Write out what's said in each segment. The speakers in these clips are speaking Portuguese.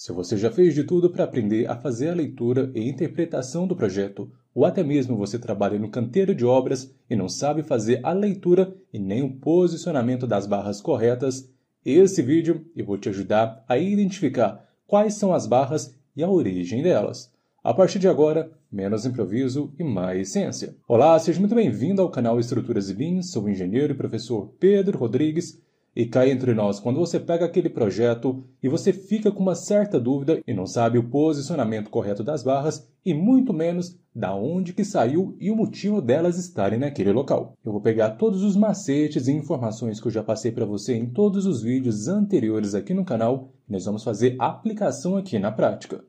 Se você já fez de tudo para aprender a fazer a leitura e interpretação do projeto, ou até mesmo você trabalha no canteiro de obras e não sabe fazer a leitura e nem o posicionamento das barras corretas, esse vídeo eu vou te ajudar a identificar quais são as barras e a origem delas. A partir de agora, menos improviso e mais ciência. Olá, seja muito bem-vindo ao canal Estruturas e BIM, sou o engenheiro e professor Pedro Rodrigues. E cá entre nós, quando você pega aquele projeto e você fica com uma certa dúvida e não sabe o posicionamento correto das barras e muito menos da onde que saiu e o motivo delas estarem naquele local. Eu vou pegar todos os macetes e informações que eu já passei para você em todos os vídeos anteriores aqui no canal e nós vamos fazer a aplicação aqui na prática.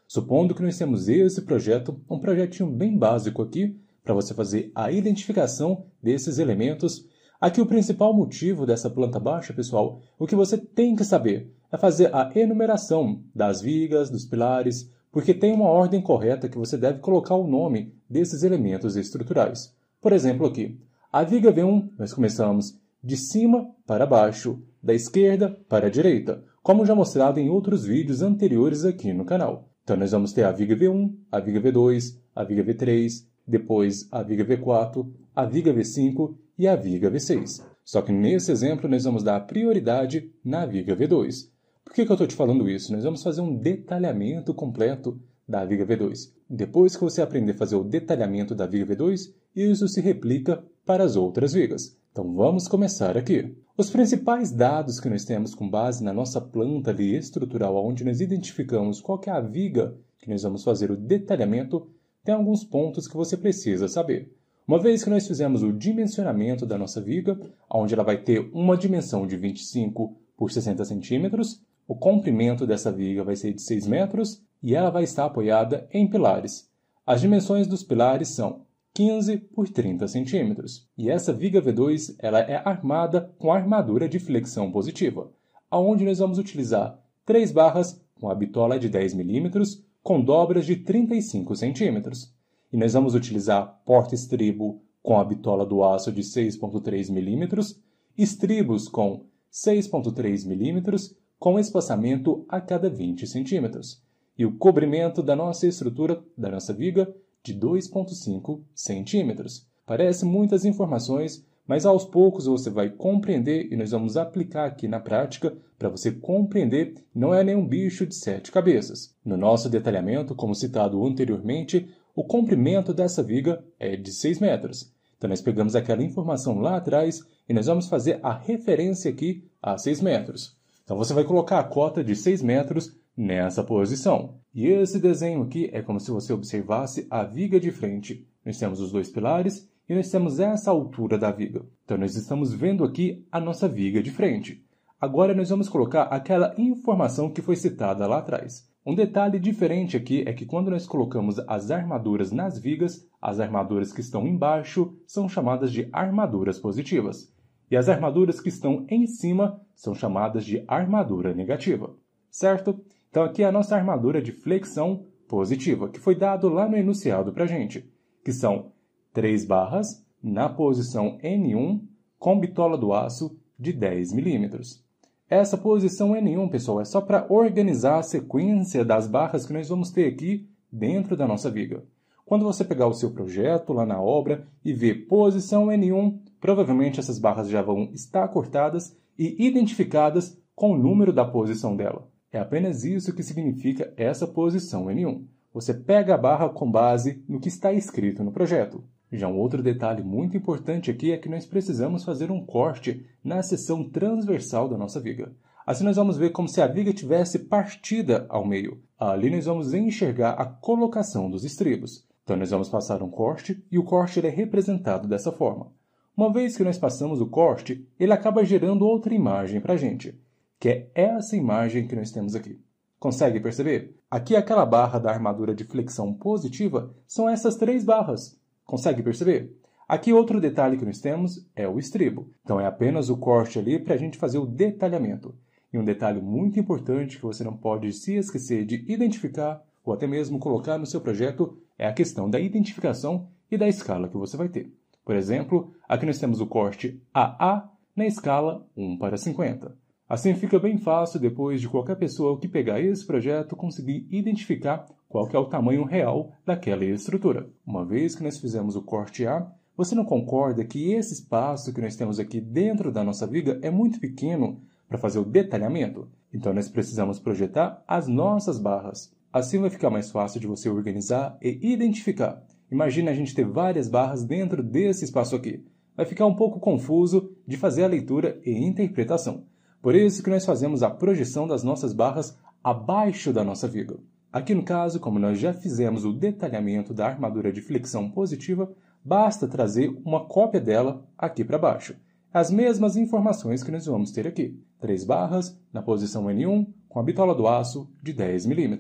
Supondo que nós temos esse projeto, um projetinho bem básico aqui, para você fazer a identificação desses elementos. Aqui o principal motivo dessa planta baixa, pessoal, o que você tem que saber é fazer a enumeração das vigas, dos pilares, porque tem uma ordem correta que você deve colocar o nome desses elementos estruturais. Por exemplo aqui, a viga V1 nós começamos de cima para baixo, da esquerda para a direita, como já mostrado em outros vídeos anteriores aqui no canal. Então nós vamos ter a viga V1, a viga V2, a viga V3, depois a viga V4, a viga V5 e a viga V6. Só que nesse exemplo nós vamos dar prioridade na viga V2. Por que eu estou te falando isso? Nós vamos fazer um detalhamento completo da viga V2. Depois que você aprender a fazer o detalhamento da viga V2, isso se replica para as outras vigas. Então vamos começar aqui. Os principais dados que nós temos com base na nossa planta ali estrutural, onde nós identificamos qual que é a viga que nós vamos fazer o detalhamento, tem alguns pontos que você precisa saber. Uma vez que nós fizemos o dimensionamento da nossa viga, onde ela vai ter uma dimensão de 25 por 60 centímetros, o comprimento dessa viga vai ser de 6 metros e ela vai estar apoiada em pilares. As dimensões dos pilares são 15 por 30 centímetros. E essa viga V2 ela é armada com armadura de flexão positiva, onde nós vamos utilizar 3 barras com a bitola de 10 milímetros com dobras de 35 centímetros. E nós vamos utilizar porta-estribo com a bitola do aço de 6,3 milímetros, estribos com 6,3 milímetros, com espaçamento a cada 20 centímetros. E o cobrimento da nossa estrutura, da nossa viga, de 2,5 centímetros. Parece muitas informações, mas aos poucos você vai compreender e nós vamos aplicar aqui na prática para você compreender que não é nenhum bicho de 7 cabeças. No nosso detalhamento, como citado anteriormente, o comprimento dessa viga é de 6 metros. Então nós pegamos aquela informação lá atrás e nós vamos fazer a referência aqui a 6 metros. Então você vai colocar a cota de 6 metros nessa posição. E esse desenho aqui é como se você observasse a viga de frente. Nós temos os 2 pilares e nós temos essa altura da viga. Então nós estamos vendo aqui a nossa viga de frente. Agora nós vamos colocar aquela informação que foi citada lá atrás. Um detalhe diferente aqui é que quando nós colocamos as armaduras nas vigas, as armaduras que estão embaixo são chamadas de armaduras positivas. E as armaduras que estão em cima são chamadas de armadura negativa. Certo? Então aqui é a nossa armadura de flexão positiva, que foi dado lá no enunciado para a gente, que são 3 barras na posição N1 com bitola do aço de 10 milímetros. Essa posição N1, pessoal, é só para organizar a sequência das barras que nós vamos ter aqui dentro da nossa viga. Quando você pegar o seu projeto lá na obra e ver posição N1, provavelmente essas barras já vão estar cortadas e identificadas com o número da posição dela. É apenas isso que significa essa posição N1. Você pega a barra com base no que está escrito no projeto. Já um outro detalhe muito importante aqui é que nós precisamos fazer um corte na seção transversal da nossa viga. Assim nós vamos ver como se a viga tivesse partida ao meio. Ali nós vamos enxergar a colocação dos estribos. Então nós vamos passar um corte e o corte ele é representado dessa forma. Uma vez que nós passamos o corte, ele acaba gerando outra imagem para a gente, que é essa imagem que nós temos aqui. Consegue perceber? Aqui aquela barra da armadura de flexão positiva são essas 3 barras. Consegue perceber? Aqui outro detalhe que nós temos é o estribo. Então é apenas o corte ali para a gente fazer o detalhamento. E um detalhe muito importante que você não pode se esquecer de identificar ou até mesmo colocar no seu projeto é a questão da identificação e da escala que você vai ter. Por exemplo, aqui nós temos o corte AA na escala 1:50. Assim fica bem fácil depois de qualquer pessoa que pegar esse projeto conseguir identificar qual que é o tamanho real daquela estrutura. Uma vez que nós fizemos o corte A, você não concorda que esse espaço que nós temos aqui dentro da nossa viga é muito pequeno para fazer o detalhamento? Então nós precisamos projetar as nossas barras. Assim vai ficar mais fácil de você organizar e identificar. Imagina a gente ter várias barras dentro desse espaço aqui. Vai ficar um pouco confuso de fazer a leitura e interpretação. Por isso que nós fazemos a projeção das nossas barras abaixo da nossa viga. Aqui no caso, como nós já fizemos o detalhamento da armadura de flexão positiva, basta trazer uma cópia dela aqui para baixo. As mesmas informações que nós vamos ter aqui. 3 barras na posição N1 com a bitola do aço de 10 mm.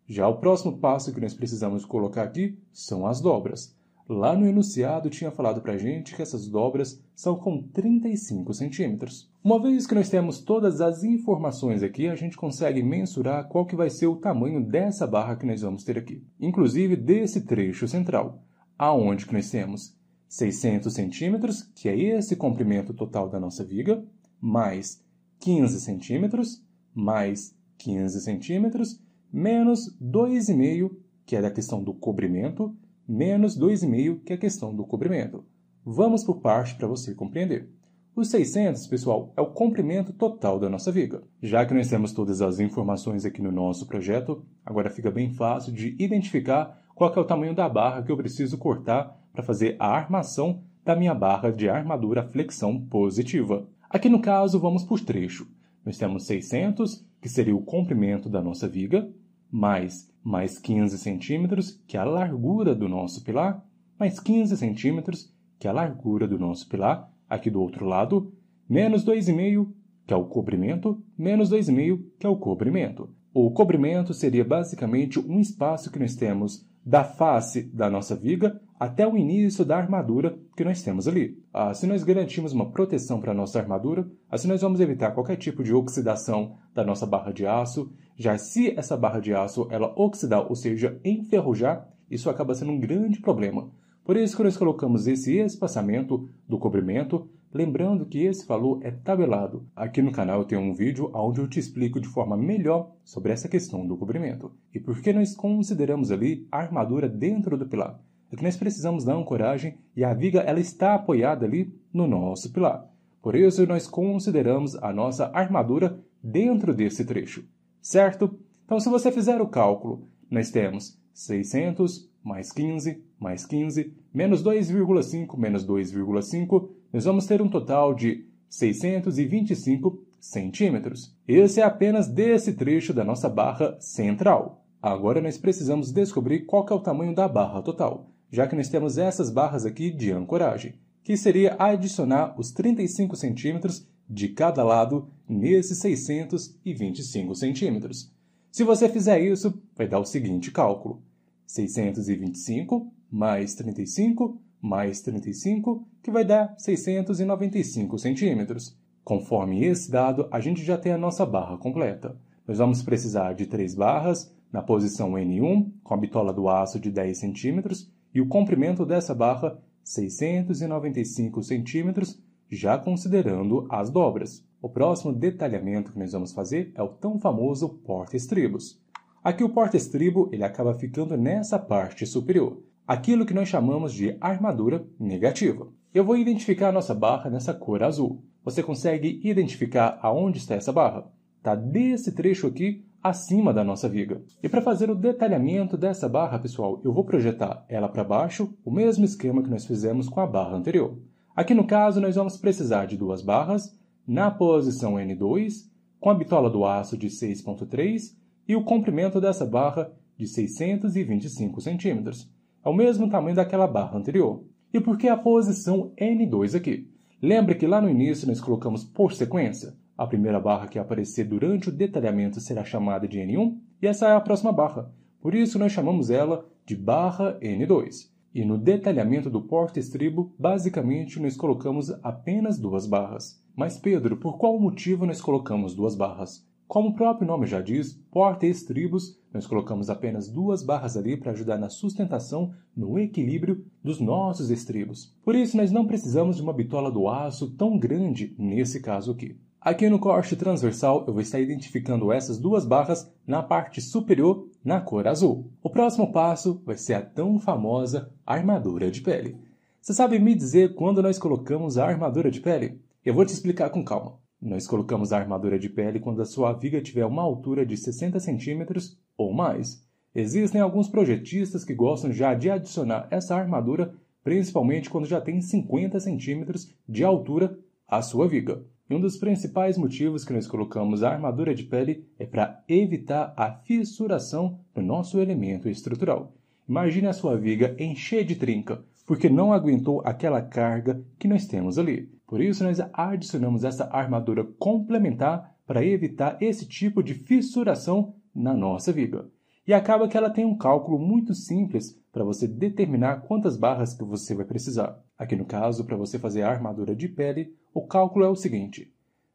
Já o próximo passo que nós precisamos colocar aqui são as dobras. Lá no enunciado tinha falado para a gente que essas dobras são com 35 centímetros. Uma vez que nós temos todas as informações aqui, a gente consegue mensurar qual que vai ser o tamanho dessa barra que nós vamos ter aqui. Inclusive desse trecho central, aonde que nós temos 600 centímetros, que é esse comprimento total da nossa viga, mais 15 centímetros, mais 15 centímetros, menos 2,5, que é da questão do cobrimento, menos 2,5, que é a questão do cobrimento. Vamos por parte para você compreender. Os 600, pessoal, é o comprimento total da nossa viga. Já que nós temos todas as informações aqui no nosso projeto, agora fica bem fácil de identificar qual que é o tamanho da barra que eu preciso cortar para fazer a armação da minha barra de armadura flexão positiva. Aqui no caso, vamos por trecho. Nós temos 600, que seria o comprimento da nossa viga, mais 15 centímetros, que é a largura do nosso pilar, mais 15 centímetros, que é a largura do nosso pilar, aqui do outro lado, menos 2,5, que é o cobrimento, menos 2,5, que é o cobrimento. O cobrimento seria basicamente um espaço que nós temos da face da nossa viga até o início da armadura que nós temos ali. Assim nós garantimos uma proteção para a nossa armadura, assim nós vamos evitar qualquer tipo de oxidação da nossa barra de aço. Já se essa barra de aço ela oxidar, ou seja, enferrujar, isso acaba sendo um grande problema. Por isso que nós colocamos esse espaçamento do cobrimento, lembrando que esse valor é tabelado. Aqui no canal eu tenho um vídeo onde eu te explico de forma melhor sobre essa questão do cobrimento. E por que nós consideramos ali a armadura dentro do pilar? É que nós precisamos da ancoragem e a viga ela está apoiada ali no nosso pilar. Por isso nós consideramos a nossa armadura dentro desse trecho. Certo? Então, se você fizer o cálculo, nós temos 600 mais 15, mais 15, menos 2,5, menos 2,5, nós vamos ter um total de 625 centímetros. Esse é apenas desse trecho da nossa barra central. Agora nós precisamos descobrir qual que é o tamanho da barra total, já que nós temos essas barras aqui de ancoragem, que seria adicionar os 35 centímetros de cada lado nesses 625 centímetros. Se você fizer isso, vai dar o seguinte cálculo. 625 mais 35 mais 35, que vai dar 695 centímetros. Conforme esse dado, a gente já tem a nossa barra completa. Nós vamos precisar de 3 barras na posição N1, com a bitola do aço de 10 centímetros, e o comprimento dessa barra, 695 centímetros, já considerando as dobras. O próximo detalhamento que nós vamos fazer é o tão famoso porta-estribos. Aqui o porta-estribo ele acaba ficando nessa parte superior, aquilo que nós chamamos de armadura negativa. Eu vou identificar a nossa barra nessa cor azul. Você consegue identificar aonde está essa barra? Está desse trecho aqui acima da nossa viga. E para fazer o detalhamento dessa barra, pessoal, eu vou projetar ela para baixo, o mesmo esquema que nós fizemos com a barra anterior. Aqui no caso, nós vamos precisar de 2 barras na posição N2, com a bitola do aço de 6,3 e o comprimento dessa barra de 625 centímetros. É o mesmo tamanho daquela barra anterior. E por que a posição N2 aqui? Lembre que lá no início nós colocamos por sequência. A primeira barra que aparecer durante o detalhamento será chamada de N1 e essa é a próxima barra. Por isso nós chamamos ela de barra N2. E no detalhamento do porta-estribo, basicamente nós colocamos apenas 2 barras. Mas Pedro, por qual motivo nós colocamos 2 barras? Como o próprio nome já diz, porta-estribos, nós colocamos apenas 2 barras ali para ajudar na sustentação, no equilíbrio dos nossos estribos. Por isso, nós não precisamos de uma bitola do aço tão grande nesse caso aqui. Aqui no corte transversal eu vou estar identificando essas duas barras na parte superior na cor azul. O próximo passo vai ser a tão famosa armadura de pele. Você sabe me dizer quando nós colocamos a armadura de pele? Eu vou te explicar com calma. Nós colocamos a armadura de pele quando a sua viga tiver uma altura de 60 centímetros ou mais. Existem alguns projetistas que gostam já de adicionar essa armadura, principalmente quando já tem 50 centímetros de altura a sua viga. E um dos principais motivos que nós colocamos a armadura de pele é para evitar a fissuração do nosso elemento estrutural. Imagine a sua viga encher de trinca, porque não aguentou aquela carga que nós temos ali. Por isso, nós adicionamos essa armadura complementar para evitar esse tipo de fissuração na nossa viga. E acaba que ela tem um cálculo muito simples para você determinar quantas barras que você vai precisar. Aqui no caso, para você fazer a armadura de pele, o cálculo é o seguinte: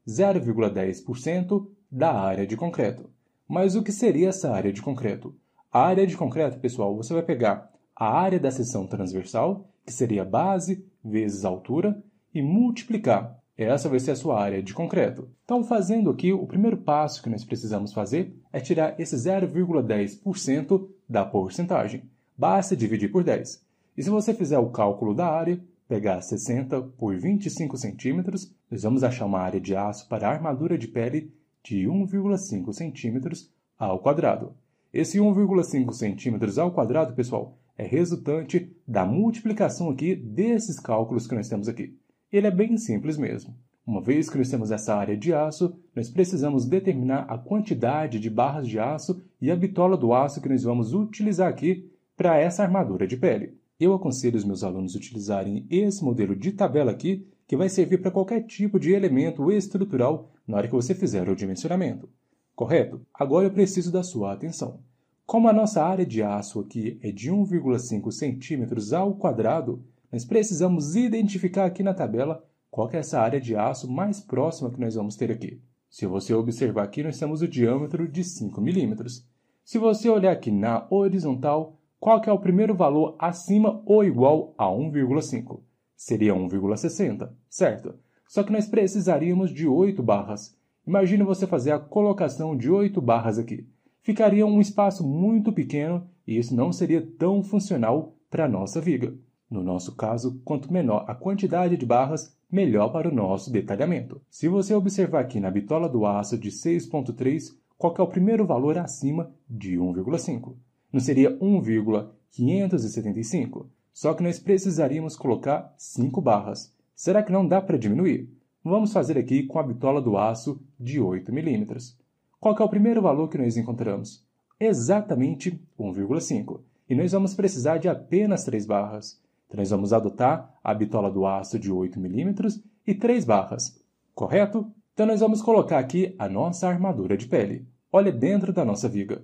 0,10% da área de concreto. Mas o que seria essa área de concreto? A área de concreto, pessoal, você vai pegar a área da seção transversal, que seria base vezes altura, e multiplicar. Essa vai ser a sua área de concreto. Então, fazendo aqui, o primeiro passo que nós precisamos fazer é tirar esse 0,10% da porcentagem. Basta dividir por 10. E se você fizer o cálculo da área, pegar 60 por 25 centímetros, nós vamos achar uma área de aço para a armadura de pele de 1,5 centímetros ao quadrado. Esse 1,5 centímetros ao quadrado, pessoal, é resultante da multiplicação aqui desses cálculos que nós temos aqui. Ele é bem simples mesmo. Uma vez que nós temos essa área de aço, nós precisamos determinar a quantidade de barras de aço e a bitola do aço que nós vamos utilizar aqui para essa armadura de pele. Eu aconselho os meus alunos a utilizarem esse modelo de tabela aqui, que vai servir para qualquer tipo de elemento estrutural na hora que você fizer o dimensionamento. Correto? Agora eu preciso da sua atenção. Como a nossa área de aço aqui é de 1,5 centímetros ao quadrado, nós precisamos identificar aqui na tabela qual que é essa área de aço mais próxima que nós vamos ter aqui. Se você observar aqui, nós temos o diâmetro de 5 milímetros. Se você olhar aqui na horizontal, qual que é o primeiro valor acima ou igual a 1,5? Seria 1,60, certo? Só que nós precisaríamos de 8 barras. Imagine você fazer a colocação de 8 barras aqui. Ficaria um espaço muito pequeno e isso não seria tão funcional para a nossa viga. No nosso caso, quanto menor a quantidade de barras, melhor para o nosso detalhamento. Se você observar aqui na bitola do aço de 6,3, qual que é o primeiro valor acima de 1,5? Não seria 1,575? Só que nós precisaríamos colocar 5 barras. Será que não dá para diminuir? Vamos fazer aqui com a bitola do aço de 8 milímetros. Qual que é o primeiro valor que nós encontramos? Exatamente 1,5. E nós vamos precisar de apenas 3 barras. Então, nós vamos adotar a bitola do aço de 8 milímetros e 3 barras. Correto? Então, nós vamos colocar aqui a nossa armadura de pele. Olha dentro da nossa viga.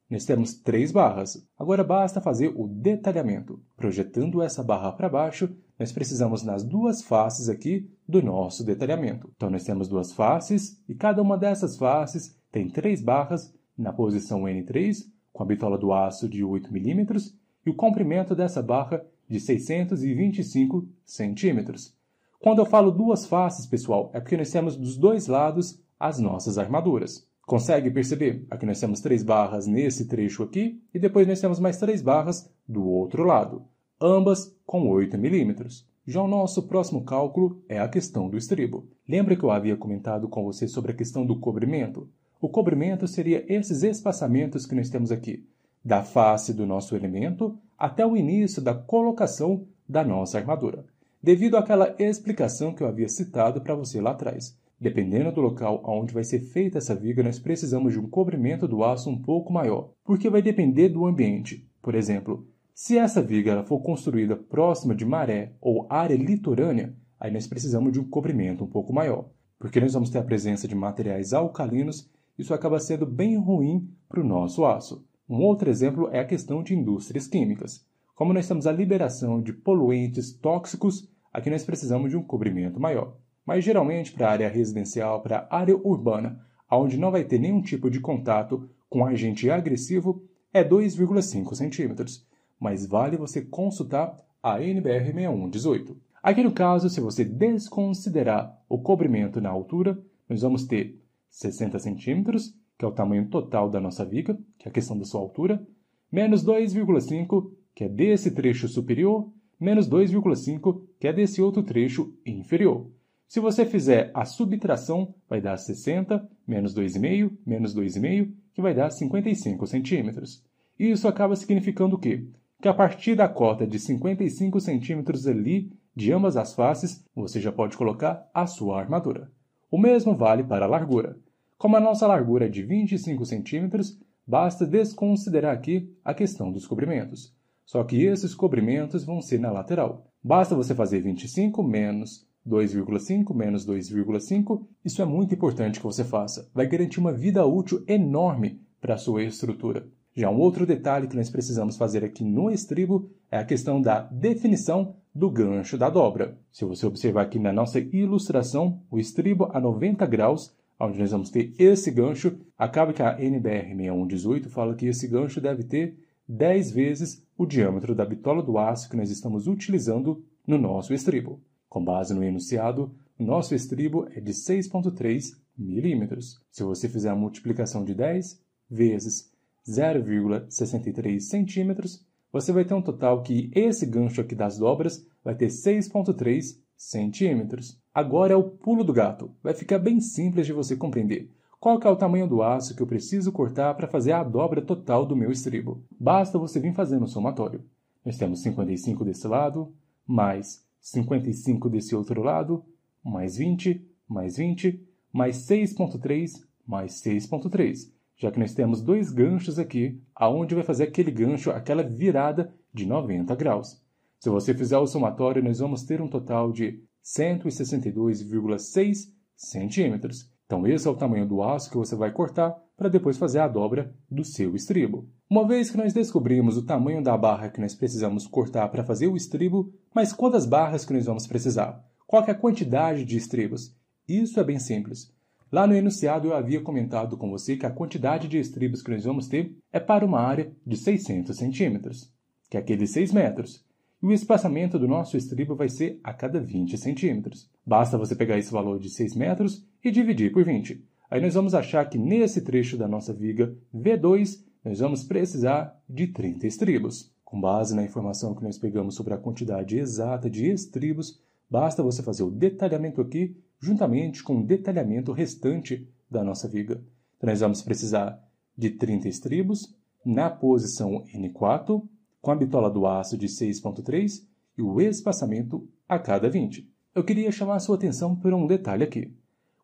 Nós temos 3 barras. Agora basta fazer o detalhamento. Projetando essa barra para baixo, nós precisamos nas duas faces aqui do nosso detalhamento. Então, nós temos 2 faces e cada uma dessas faces tem 3 barras na posição N3, com a bitola do aço de 8 milímetros e o comprimento dessa barra de 625 centímetros. Quando eu falo 2 faces, pessoal, é porque nós temos dos 2 lados as nossas armaduras. Consegue perceber? Aqui nós temos 3 barras nesse trecho aqui e depois nós temos mais 3 barras do outro lado, ambas com 8 milímetros. Já o nosso próximo cálculo é a questão do estribo. Lembra que eu havia comentado com você sobre a questão do cobrimento? O cobrimento seria esses espaçamentos que nós temos aqui, da face do nosso elemento até o início da colocação da nossa armadura, devido àquela explicação que eu havia citado para você lá atrás. Dependendo do local onde vai ser feita essa viga, nós precisamos de um cobrimento do aço um pouco maior, porque vai depender do ambiente. Por exemplo, se essa viga ela for construída próxima de maré ou área litorânea, aí nós precisamos de um cobrimento um pouco maior, porque nós vamos ter a presença de materiais alcalinos, isso acaba sendo bem ruim para o nosso aço. Um outro exemplo é a questão de indústrias químicas. Como nós temos a liberação de poluentes tóxicos, aqui nós precisamos de um cobrimento maior. Mas geralmente para a área residencial, para a área urbana, onde não vai ter nenhum tipo de contato com agente agressivo, é 2,5 centímetros. Mas vale você consultar a NBR 6118. Aqui no caso, se você desconsiderar o cobrimento na altura, nós vamos ter 60 centímetros, que é o tamanho total da nossa viga, que é a questão da sua altura, menos 2,5, que é desse trecho superior, menos 2,5, que é desse outro trecho inferior. Se você fizer a subtração, vai dar 60, menos 2,5, que vai dar 55 centímetros. Isso acaba significando o quê? Que a partir da cota de 55 centímetros ali, de ambas as faces, você já pode colocar a sua armadura. O mesmo vale para a largura. Como a nossa largura é de 25 centímetros, basta desconsiderar aqui a questão dos cobrimentos. Só que esses cobrimentos vão ser na lateral. Basta você fazer 25 menos 2,5 menos 2,5. Isso é muito importante que você faça. Vai garantir uma vida útil enorme para a sua estrutura. Já um outro detalhe que nós precisamos fazer aqui no estribo é a questão da definição do gancho da dobra. Se você observar aqui na nossa ilustração, o estribo a 90 graus, onde nós vamos ter esse gancho, acaba que a NBR 6118 fala que esse gancho deve ter 10 vezes o diâmetro da bitola do aço que nós estamos utilizando no nosso estribo. Com base no enunciado, o nosso estribo é de 6,3 milímetros. Se você fizer a multiplicação de 10 vezes 0,63 centímetros, você vai ter um total que esse gancho aqui das dobras vai ter 6,3 centímetros. Agora é o pulo do gato. Vai ficar bem simples de você compreender. Qual que é o tamanho do aço que eu preciso cortar para fazer a dobra total do meu estribo? Basta você vir fazendo o somatório. Nós temos 55 desse lado, mais 55 desse outro lado, mais 20, mais 20, mais 6,3, mais 6,3. Já que nós temos dois ganchos aqui, aonde vai fazer aquele gancho, aquela virada de 90 graus. Se você fizer o somatório, nós vamos ter um total de 162,6 centímetros. Então esse é o tamanho do aço que você vai cortar para depois fazer a dobra do seu estribo. Uma vez que nós descobrimos o tamanho da barra que nós precisamos cortar para fazer o estribo, mas quantas barras que nós vamos precisar? Qual que é a quantidade de estribos? Isso é bem simples. Lá no enunciado eu havia comentado com você que a quantidade de estribos que nós vamos ter é para uma área de 600 centímetros, que é aqueles 6 metros. E o espaçamento do nosso estribo vai ser a cada 20 centímetros. Basta você pegar esse valor de 6 metros e dividir por 20. Aí nós vamos achar que nesse trecho da nossa viga V2, nós vamos precisar de 30 estribos. Com base na informação que nós pegamos sobre a quantidade exata de estribos, basta você fazer o detalhamento aqui, juntamente com o detalhamento restante da nossa viga. Então nós vamos precisar de 30 estribos na posição N4, com a bitola do aço de 6,3 e o espaçamento a cada 20. Eu queria chamar a sua atenção por um detalhe aqui.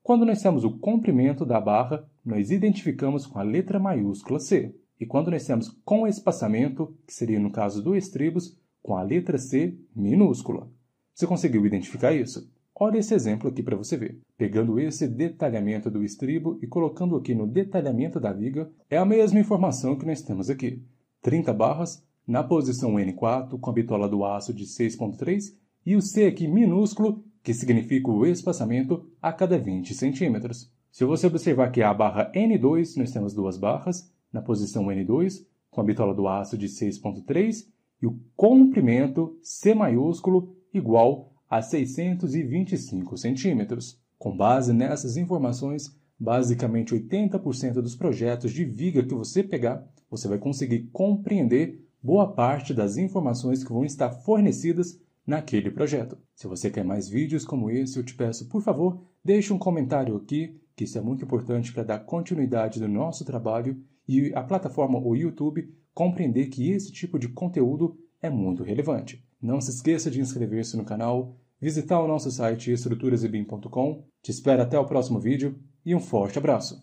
Quando nós temos o comprimento da barra, nós identificamos com a letra maiúscula C. E quando nós temos com espaçamento, que seria no caso do estribos, com a letra C minúscula. Você conseguiu identificar isso? Olha esse exemplo aqui para você ver. Pegando esse detalhamento do estribo e colocando aqui no detalhamento da viga, é a mesma informação que nós temos aqui. 30 barras na posição N4 com a bitola do aço de 6,3 e o C aqui minúsculo, que significa o espaçamento a cada 20 centímetros. Se você observar que a barra N2, nós temos duas barras na posição N2 com a bitola do aço de 6,3 e o comprimento C maiúsculo igual a 625 centímetros. Com base nessas informações, basicamente 80% dos projetos de viga que você pegar, você vai conseguir compreender boa parte das informações que vão estar fornecidas naquele projeto. Se você quer mais vídeos como esse, eu te peço, por favor, deixe um comentário aqui, que isso é muito importante para dar continuidade do nosso trabalho e a plataforma, o YouTube, compreender que esse tipo de conteúdo é muito relevante. Não se esqueça de inscrever-se no canal, visitar o nosso site estruturasebim.com. Te espero até o próximo vídeo e um forte abraço!